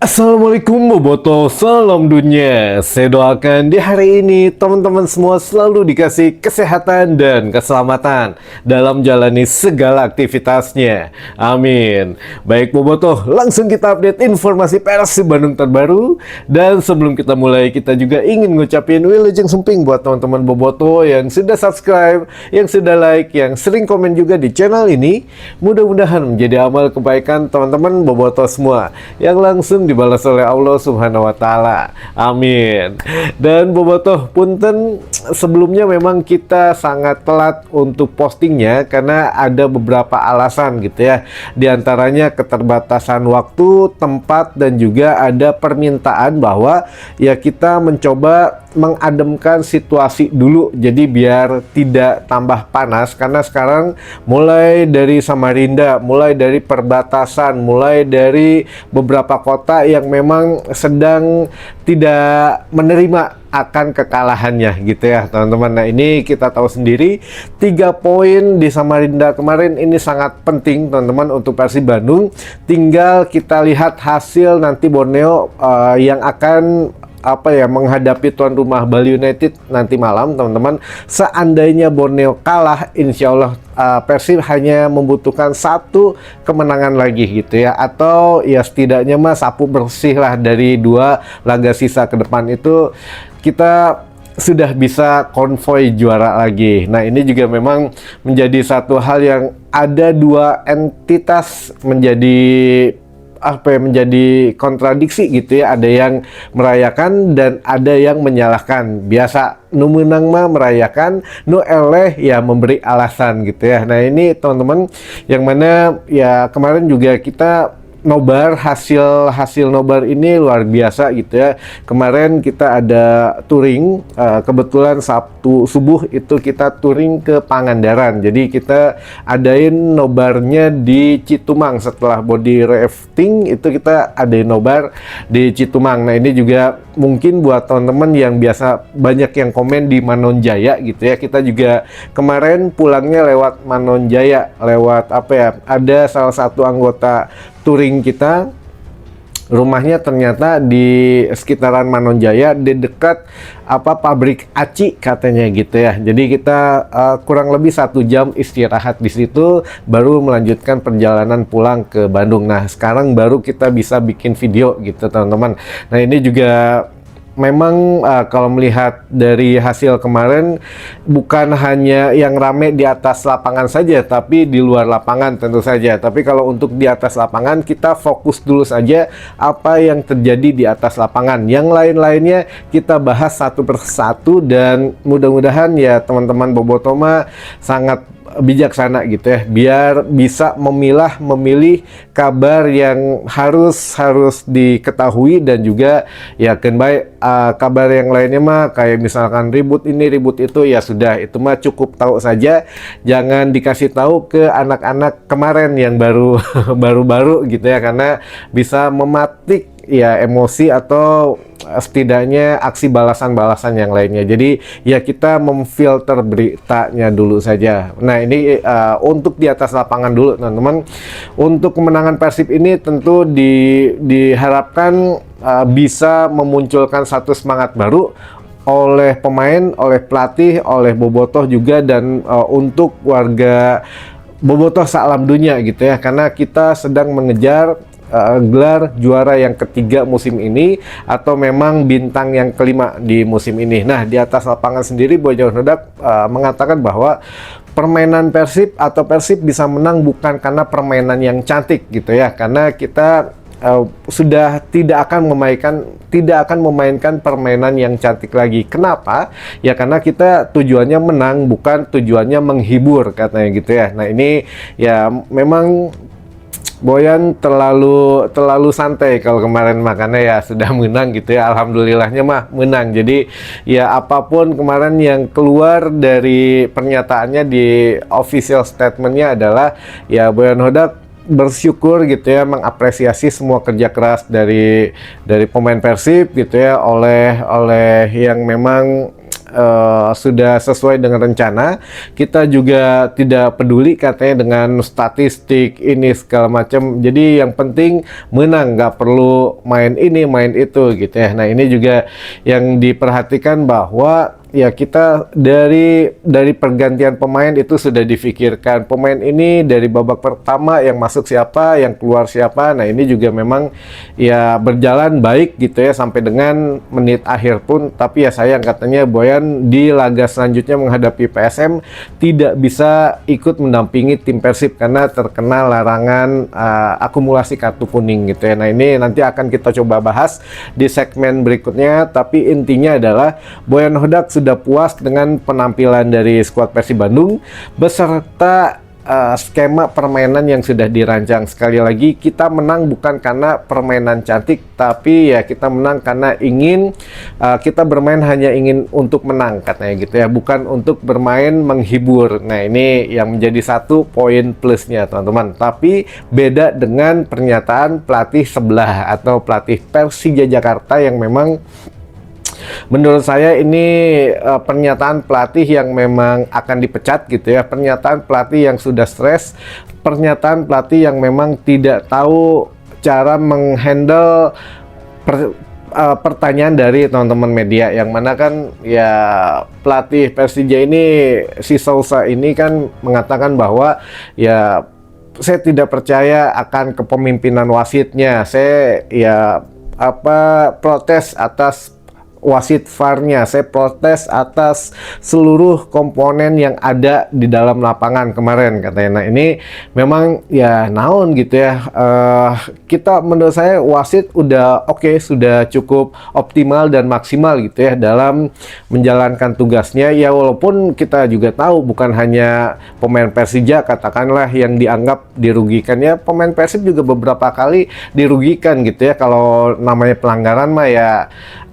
Assalamualaikum Boboto, salam dunia. Saya doakan di hari ini teman-teman semua selalu dikasih kesehatan dan keselamatan dalam jalani segala aktivitasnya. Amin. Baik Boboto, langsung kita update informasi Persib Bandung terbaru. Dan sebelum kita mulai, kita juga ingin ngucapin wilujeng sumping buat teman-teman Boboto yang sudah subscribe, yang sudah like, yang sering komen juga di channel ini. Mudah-mudahan menjadi amal kebaikan teman-teman Boboto semua yang langsung dibalas oleh Allah Subhanahu wa Ta'ala. Amin. Dan Bobotoh, punten sebelumnya memang kita sangat telat untuk postingnya karena ada beberapa alasan gitu ya. Di antaranya keterbatasan waktu, tempat, dan juga ada permintaan bahwa ya kita mencoba mengademkan situasi dulu, jadi biar tidak tambah panas karena sekarang mulai dari Samarinda, mulai dari perbatasan, mulai dari beberapa kota yang memang sedang tidak menerima akan kekalahannya gitu ya teman-teman. Nah ini kita tahu sendiri 3 poin di Samarinda kemarin ini sangat penting teman-teman untuk Persib Bandung. Tinggal kita lihat hasil nanti Borneo yang akan menghadapi tuan rumah Bali United nanti malam teman-teman. Seandainya Borneo kalah, insya Allah Persib hanya membutuhkan 1 kemenangan lagi gitu ya, atau ya setidaknya sapu bersih lah dari 2 laga sisa ke depan itu kita sudah bisa konvoi juara lagi. Nah ini juga memang menjadi satu hal yang ada 2 entitas menjadi kontradiksi gitu ya. Ada yang merayakan dan ada yang menyalahkan. Biasa nu menang mah merayakan, nu eleh ya memberi alasan gitu ya. Nah ini teman-teman yang mana ya kemarin juga kita nobar, hasil nobar ini luar biasa gitu ya. Kemarin kita ada touring, kebetulan Sabtu subuh itu kita touring ke Pangandaran. Jadi kita adain nobarnya di Citumang. Setelah body rafting itu kita adain nobar di Citumang. Nah ini juga mungkin buat teman-teman yang biasa banyak yang komen di Manonjaya gitu ya. Kita juga kemarin pulangnya lewat Manonjaya, lewat ada salah satu anggota touring kita, rumahnya ternyata di sekitaran Manonjaya, di dekat pabrik aci katanya gitu ya. Jadi kita kurang lebih 1 jam istirahat di situ, baru melanjutkan perjalanan pulang ke Bandung. Nah sekarang baru kita bisa bikin video gitu teman-teman. Nah ini juga memang kalau melihat dari hasil kemarin, bukan hanya yang rame di atas lapangan saja, tapi di luar lapangan tentu saja. Tapi kalau untuk di atas lapangan, kita fokus dulu saja apa yang terjadi di atas lapangan. Yang lain-lainnya kita bahas satu persatu, dan mudah-mudahan ya teman-teman Bobotoma sangat bijaksana gitu ya, biar bisa memilih kabar yang harus diketahui, dan juga ya baik kabar yang lainnya kayak misalkan ribut ini ribut itu ya sudah, itu cukup tahu saja, jangan dikasih tahu ke anak-anak kemarin yang baru gitu ya, karena bisa mematik ya emosi atau setidaknya aksi balasan-balasan yang lainnya. Jadi ya kita memfilter beritanya dulu saja. Nah ini untuk di atas lapangan dulu teman-teman. Untuk kemenangan Persib ini tentu diharapkan bisa memunculkan satu semangat baru oleh pemain, oleh pelatih, oleh Bobotoh juga, dan untuk warga Bobotoh salam dunia gitu ya, karena kita sedang mengejar gelar juara yang ketiga musim ini, atau memang bintang yang kelima di musim ini. Nah di atas lapangan sendiri Bojan Hodak mengatakan bahwa permainan Persib atau Persib bisa menang bukan karena permainan yang cantik gitu ya, karena kita sudah tidak akan memainkan permainan yang cantik lagi. Kenapa? Ya karena kita tujuannya menang, bukan tujuannya menghibur katanya gitu ya. Nah ini ya memang Boyan terlalu santai kalau kemarin, makanya ya sudah menang gitu ya, alhamdulillahnya menang. Jadi ya apapun kemarin yang keluar dari pernyataannya di official statementnya adalah ya Boyan Hodak bersyukur gitu ya, mengapresiasi semua kerja keras dari pemain Persib gitu ya, oleh yang memang sudah sesuai dengan rencana. Kita juga tidak peduli katanya dengan statistik ini segala macam. Jadi yang penting menang, nggak perlu main ini main itu gitu ya. Nah ini juga yang diperhatikan bahwa ya kita dari pergantian pemain itu sudah difikirkan pemain ini dari babak pertama yang masuk siapa, yang keluar siapa. Nah ini juga memang ya berjalan baik gitu ya sampai dengan menit akhir pun. Tapi ya sayang katanya Boyan di laga selanjutnya menghadapi PSM tidak bisa ikut mendampingi tim Persib karena terkena larangan akumulasi kartu kuning gitu ya. Nah ini nanti akan kita coba bahas di segmen berikutnya. Tapi intinya adalah Boyan Hodak sudah puas dengan penampilan dari skuad Persib Bandung beserta skema permainan yang sudah dirancang. Sekali lagi kita menang bukan karena permainan cantik, tapi ya kita menang karena ingin kita bermain hanya ingin untuk menang katanya gitu ya, bukan untuk bermain menghibur. Nah ini yang menjadi satu poin plusnya teman-teman. Tapi beda dengan pernyataan pelatih sebelah atau pelatih Persija Jakarta yang memang menurut saya ini pernyataan pelatih yang memang akan dipecat gitu ya, pernyataan pelatih yang sudah stres, pernyataan pelatih yang memang tidak tahu cara menghandle pertanyaan dari teman-teman media, yang mana kan ya pelatih Persija ini si Sousa ini kan mengatakan bahwa ya saya tidak percaya akan kepemimpinan wasitnya, saya ya protes atas wasit VAR-nya, saya protes atas seluruh komponen yang ada di dalam lapangan kemarin katanya. Nah ini memang ya naon gitu ya, kita menurut saya wasit udah oke, sudah cukup optimal dan maksimal gitu ya dalam menjalankan tugasnya ya, walaupun kita juga tahu bukan hanya pemain Persija katakanlah yang dianggap dirugikan ya, pemain Persib juga beberapa kali dirugikan gitu ya. Kalau namanya pelanggaran mah ya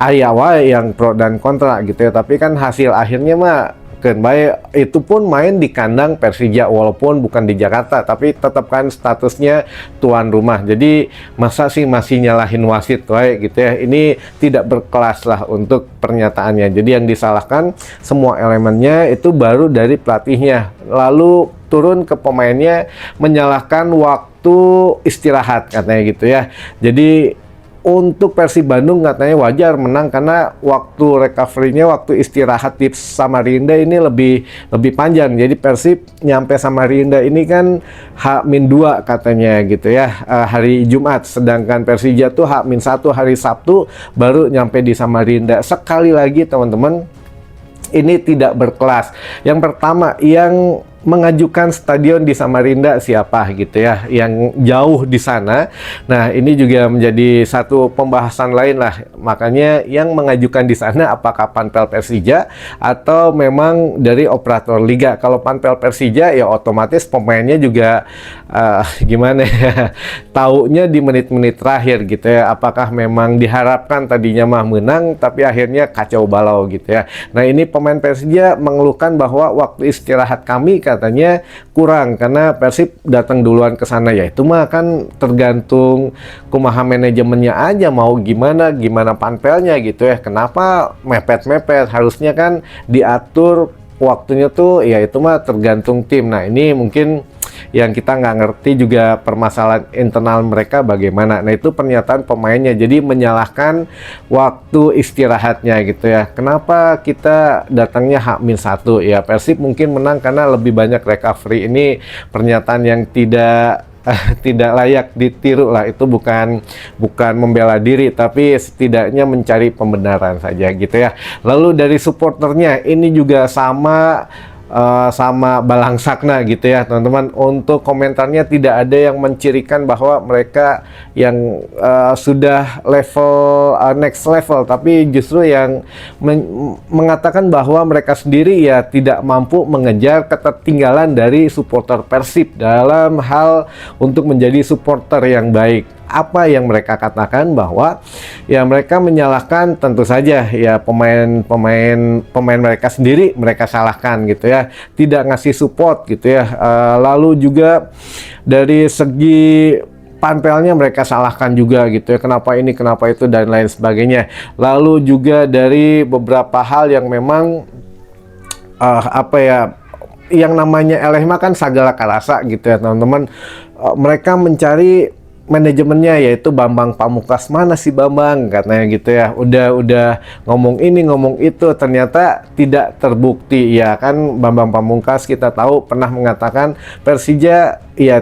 ayawa yang pro dan kontra gitu ya, tapi kan hasil akhirnya mah kan baik. Itu pun main di kandang Persija walaupun bukan di Jakarta, tapi tetap kan statusnya tuan rumah. Jadi masa sih masih nyalahin wasit gitu ya, ini tidak berkelas lah untuk pernyataannya. Jadi yang disalahkan semua elemennya itu baru dari pelatihnya, lalu turun ke pemainnya menyalahkan waktu istirahat katanya gitu ya. Jadi untuk Persib Bandung katanya wajar menang karena waktu recovery-nya, waktu istirahat di Samarinda ini lebih panjang. Jadi Persib nyampe Samarinda ini kan H-2 katanya gitu ya, hari Jumat. Sedangkan Persija tuh H-1 hari Sabtu baru nyampe di Samarinda. Sekali lagi teman-teman, ini tidak berkelas. Yang pertama, yang mengajukan stadion di Samarinda siapa gitu ya, yang jauh di sana. Nah ini juga menjadi satu pembahasan lain lah, makanya yang mengajukan di sana apakah Panpel Persija atau memang dari operator liga. Kalau Panpel Persija ya otomatis pemainnya juga gimana ya, taunya di menit-menit terakhir gitu ya, apakah memang diharapkan tadinya mah menang tapi akhirnya kacau balau gitu ya. Nah ini pemain Persija mengeluhkan bahwa waktu istirahat kami katanya kurang karena Persib datang duluan ke sana. Ya itu mah kan tergantung kumaha manajemennya aja, mau gimana Panpelnya gitu ya. Kenapa mepet-mepet, harusnya kan diatur waktunya tuh, ya itu mah tergantung tim. Nah ini mungkin yang kita nggak ngerti juga permasalahan internal mereka bagaimana. Nah itu pernyataan pemainnya, jadi menyalahkan waktu istirahatnya gitu ya. Kenapa kita datangnya H-1 ya, Persib mungkin menang karena lebih banyak recovery. Ini pernyataan yang tidak layak ditiru lah. Itu bukan membela diri, tapi setidaknya mencari pembenaran saja gitu ya. Lalu dari supporternya ini juga sama Balangsakna gitu ya teman-teman. Untuk komentarnya tidak ada yang mencirikan bahwa mereka yang sudah level next level, tapi justru yang mengatakan bahwa mereka sendiri ya tidak mampu mengejar ketertinggalan dari supporter Persib dalam hal untuk menjadi supporter yang baik. Apa yang mereka katakan bahwa ya mereka menyalahkan tentu saja ya pemain mereka sendiri, mereka salahkan gitu ya, tidak ngasih support gitu ya. Lalu juga dari segi panpelnya mereka salahkan juga gitu ya, kenapa ini kenapa itu dan lain sebagainya. Lalu juga dari beberapa hal yang memang apa ya, yang namanya LH kan segala karasa gitu ya teman-teman. Mereka mencari manajemennya, yaitu Bambang Pamungkas. Mana sih Bambang katanya gitu ya, udah ngomong ini ngomong itu, ternyata tidak terbukti ya kan. Bambang Pamungkas kita tahu pernah mengatakan Persija ya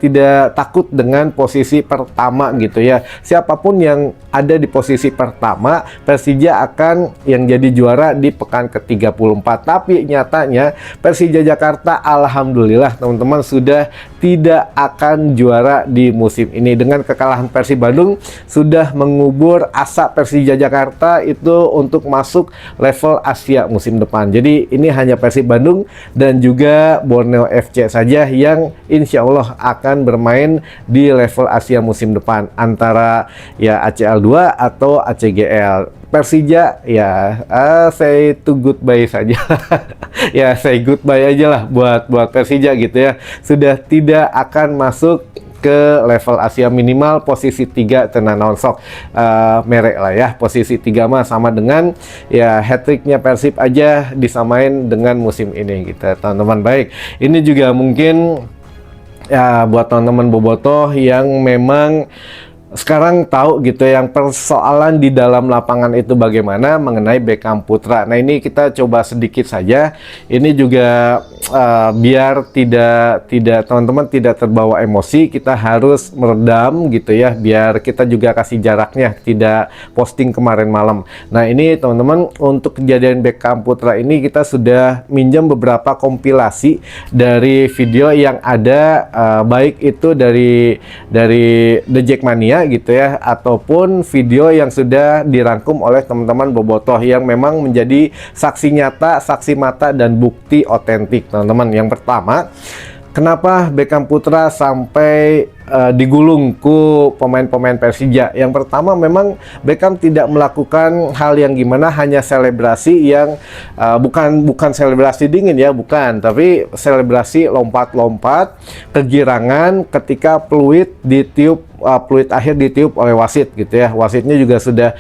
tidak takut dengan posisi pertama gitu ya. Siapapun yang ada di posisi pertama, Persija akan yang jadi juara di pekan ke-34. Tapi nyatanya Persija Jakarta alhamdulillah teman-teman sudah tidak akan juara di musim ini. Dengan kekalahan Persib Bandung sudah mengubur asa Persija Jakarta itu untuk masuk level Asia musim depan. Jadi ini hanya Persib Bandung dan juga Borneo FC saja yang insya Allah akan bermain di level Asia musim depan, antara ya ACL 2 atau ACGL. Persija ya say to goodbye saja. Ya say goodbye aja lah buat Persija gitu ya. Sudah tidak akan masuk ke level Asia, minimal posisi 3 tenan nonsok merek lah ya. Posisi 3 mah sama dengan ya hat-tricknya Persib aja disamain dengan musim ini gitu teman-teman. Baik, ini juga mungkin ya buat teman-teman bobotoh yang memang sekarang tahu gitu yang persoalan di dalam lapangan itu bagaimana mengenai Beckham Putra. Nah ini kita coba sedikit saja. Ini juga biar tidak teman-teman tidak terbawa emosi, kita harus meredam gitu ya, biar kita juga kasih jaraknya, tidak posting kemarin malam. Nah ini teman-teman, untuk kejadian Beckham Putra ini kita sudah minjam beberapa kompilasi dari video yang ada, baik itu dari The Jackmania gitu ya, ataupun video yang sudah dirangkum oleh teman-teman bobotoh yang memang menjadi saksi nyata, saksi mata dan bukti otentik teman-teman. Yang pertama, kenapa Beckham Putra sampai digulung ku pemain-pemain Persija? Yang pertama, memang Beckham tidak melakukan hal yang gimana, hanya selebrasi yang bukan selebrasi dingin ya, bukan, tapi selebrasi lompat-lompat kegirangan ketika peluit ditiup, peluit akhir ditiup oleh wasit gitu ya. Wasitnya juga sudah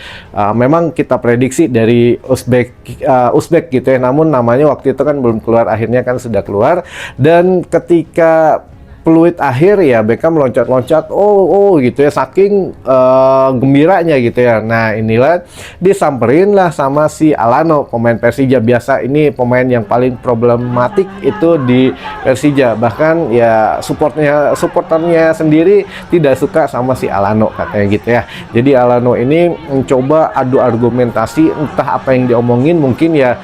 memang kita prediksi dari Uzbek gitu ya, namun namanya waktu itu kan belum keluar, akhirnya kan sudah keluar. Dan ketika peluit akhir ya, Beckham loncat-loncat oh gitu ya, saking gembiranya gitu ya. Nah inilah disamperin lah sama si Alano, pemain Persija. Biasa ini pemain yang paling problematik itu di Persija, bahkan ya supporternya sendiri tidak suka sama si Alano katanya gitu ya. Jadi Alano ini mencoba adu argumentasi, entah apa yang diomongin, mungkin ya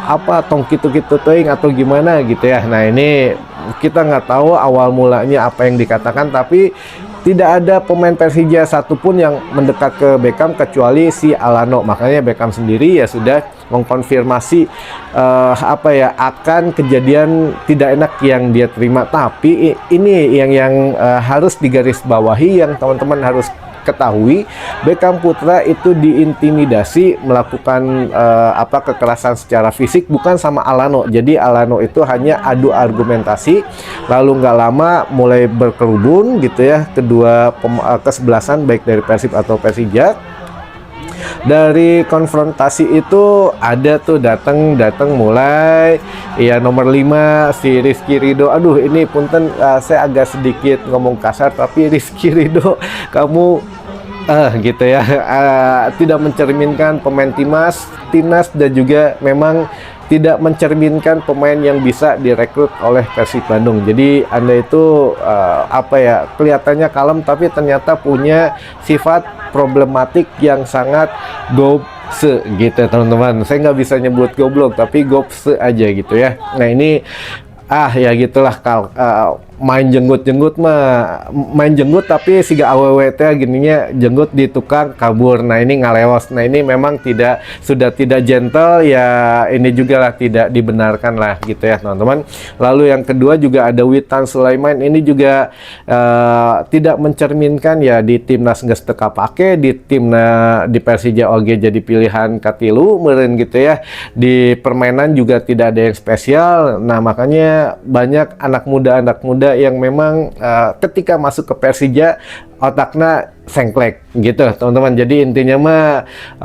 apa tong gitu-gitu teing atau gimana gitu ya. Nah ini kita nggak tahu awal mulanya apa yang dikatakan, tapi tidak ada pemain Persija satupun yang mendekat ke Beckham kecuali si Alano. Makanya Beckham sendiri ya sudah mengkonfirmasi apa ya, akan kejadian tidak enak yang dia terima. Tapi ini yang harus digarisbawahi, yang teman-teman harus ketahui, Beckham Putra itu diintimidasi, melakukan kekerasan secara fisik, bukan sama Alano. Jadi Alano itu hanya adu argumentasi, lalu nggak lama mulai berkerubung gitu ya, kedua kesebelasan baik dari Persib atau Persija. Dari konfrontasi itu ada tuh datang mulai ya nomor 5 si Rizky Ridho. Aduh ini punten, saya agak sedikit ngomong kasar, tapi Rizky Ridho kamu gitu ya, tidak mencerminkan pemain timnas dan juga memang tidak mencerminkan pemain yang bisa direkrut oleh Persib Bandung. Jadi Anda itu kelihatannya kalem, tapi ternyata punya sifat problematik yang sangat gobse gitu teman-teman. Saya nggak bisa nyebut goblok, tapi gobse aja gitu ya. Nah ini ya gitulah, main jenggut mah main jenggut, tapi siga awewe teh gininya jenggut di tukang kabur. Nah ini ngalewas. Nah ini memang sudah tidak gentle ya, ini juga lah tidak dibenarkan lah gitu ya teman-teman. Lalu yang kedua juga ada Witan Sulaiman, ini juga tidak mencerminkan ya, di timnas geus teu kapake, di di Persija oge jadi pilihan katilu meureun gitu ya. Di permainan juga tidak ada yang spesial. Nah makanya banyak anak muda ada yang memang ketika masuk ke Persija otaknya sengklek gitu teman-teman. Jadi intinya mah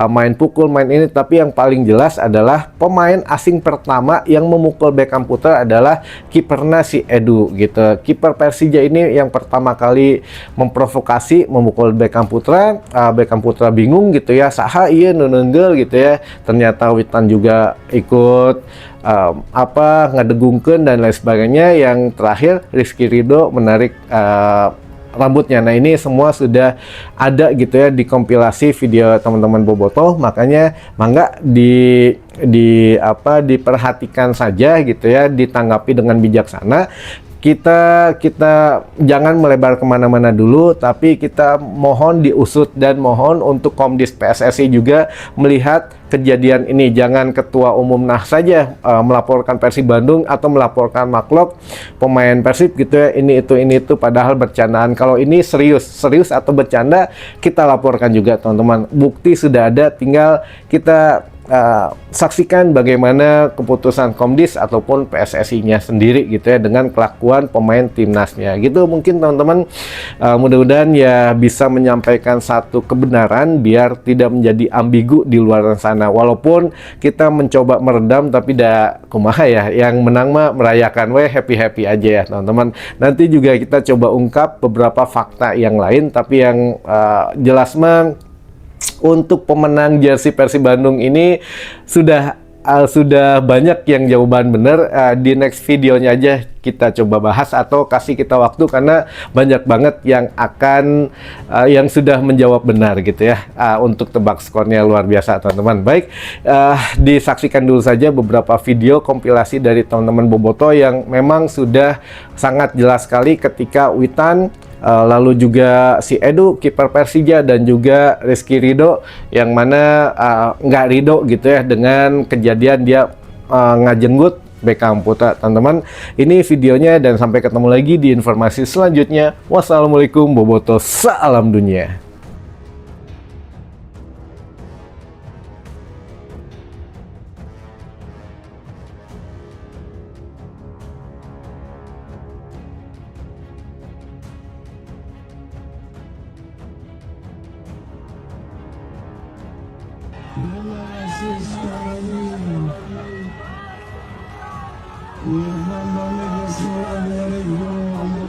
main pukul, main ini, tapi yang paling jelas adalah pemain asing pertama yang memukul Beckham Putra adalah kipernya si Edu gitu. Kiper Persija ini yang pertama kali memprovokasi memukul Beckham Putra. Beckham Putra bingung gitu ya, saha iya nununggel gitu ya. Ternyata Witan juga ikut ngedegungkeun dan lain sebagainya. Yang terakhir Rizky Ridho menarik rambutnya. Nah, ini semua sudah ada gitu ya di kompilasi video teman-teman Bobotoh, makanya mangga diperhatikan saja gitu ya, ditanggapi dengan bijaksana. Kita jangan melebar kemana-mana dulu, tapi kita mohon diusut dan mohon untuk Komdis PSSI juga melihat kejadian ini. Jangan ketua umum saja melaporkan Persib Bandung atau melaporkan Maklok pemain Persib gitu ya, ini itu padahal bercandaan. Kalau ini serius atau bercanda, kita laporkan juga teman-teman. Bukti sudah ada, tinggal kita saksikan bagaimana keputusan Komdis ataupun PSSI-nya sendiri gitu ya dengan kelakuan pemain timnasnya gitu. Mungkin teman-teman mudah-mudahan ya bisa menyampaikan satu kebenaran biar tidak menjadi ambigu di luar sana. Walaupun kita mencoba meredam, tapi kumaha ya, yang menang mah merayakan happy aja ya teman-teman. Nanti juga kita coba ungkap beberapa fakta yang lain, tapi yang jelas mah untuk pemenang jersey Persib Bandung ini sudah banyak yang jawaban benar. Di next videonya aja kita coba bahas atau kasih kita waktu, karena banyak banget yang akan yang sudah menjawab benar gitu ya. Untuk tebak skornya luar biasa teman-teman. Baik, disaksikan dulu saja beberapa video kompilasi dari teman-teman Bobotoh yang memang sudah sangat jelas sekali ketika Witan, lalu juga si Edu kiper Persija, dan juga Rizky Ridho yang mana nggak ridho gitu ya dengan kejadian dia ngajenggut Beckham Putra. Teman-teman, ini videonya dan sampai ketemu lagi di informasi selanjutnya. Wassalamualaikum Bobotoh, salam dunia. Bismillahirrahmanirrahim.